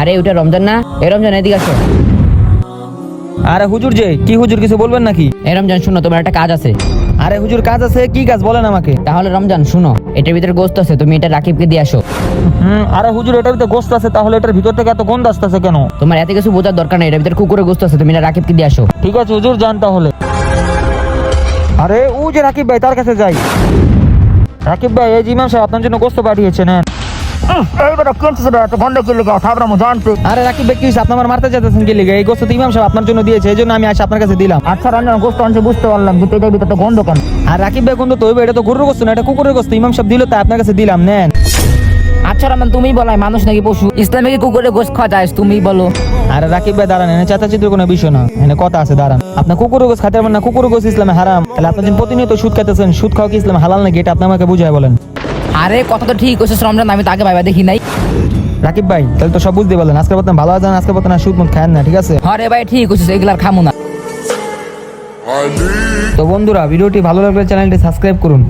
আরে ওটা রমজান না? এই রমজান এদিকে আসো। আরে হুজুর যে কি হুজুর কিছু বলবেন নাকি? এই রমজান শুনো, তোমার একটা কাজ আছে। আরে হুজুর কাজ আছে, কি কাজ বলেন আমাকে। তাহলে রমজান শুনো, এটার ভিতরে গোস্ত আছে, তুমি এটা রাকিবকে দিয়ে আসো। আরে হুজুর এটার ভিতরে গোস্ত আছে, তাহলে এটার ভিতর থেকে এত গন্ধ আসতেছে কেন? তোমার এত কিছু বোঝার দরকার নেই, এটার ভিতরে কুকুরের গোস্ত আছে, তুমি এটা রাকিবকে দিয়ে আসো। ঠিক আছে হুজুর, যান তাহলে। আরে ও যে রাকিব ভাই, তার কাছে যাই। রাকিব ভাই, এই যে ইমাম সাহেব আপনার জন্য গোস্ত পাঠিয়েছেন। আরে রাকিব ভাই কি হয়েছে? আপনি আমার মারতে চাইতেছেন কি লিগে? এই গোস্ত তো ইমাম সাহেব আপনার জন্য দিয়েছে, এই জন্য আমি আসে আপনার কাছে দিলাম। আচ্ছা রঞ্জন, গোস্ত আনছে বুঝতে পারলাম, কিন্তু এটার ভিতরে তো গন্ধ কেন? আর রাকিব ভাই গন্ধ তো হইবে, এটা তো গরুর গোস্ত না, এটা কুকুরের গোস্ত। ইমাম সাহেব দিল তাই আপনার কাছে দিলাম, নেন। আচ্ছা রমজান, তুমি বলাই মানুষ নাকি পশু? ইসলামে কি কুকুরের গোস্ত খাওয়া যায়? তুমি বলো। আরে রাকিব ভাই দাঁড়ান, এনে চাচাচিত্র কোনো বিষয় না, এনে কথা আছে, দাঁড়ান। আপনার কুকুরের গোস্ত খাতে পারবেন না, কুকুরের গোস্ত ইসলামে হারাম। তাহলে আপনি যেন প্রতিনিয়ত সুদ খাইতেছেন, সুদ খাওয়া কি ইসলামে হালাল নাকি? এটা আপনি আমাকে বুঝায় বলেন। আরে কথা তো ঠিক হচ্ছে রমজান, আমি তো আগে ভাইবা দেখি নাই। রাকিব ভাই তাহলে তো সব বুঝতে পারলেন, আজকে পর্যন্ত ভালো আছেন, আজকে পর্যন্ত সুদ মুদ খায়েন না, ঠিক আছে? আরে ভাই ঠিক হচ্ছে, এগুলার খামু না। তো বন্ধুরা, ভিডিওটি ভালো লাগলে চ্যানেলটি সাবস্ক্রাইব করুন।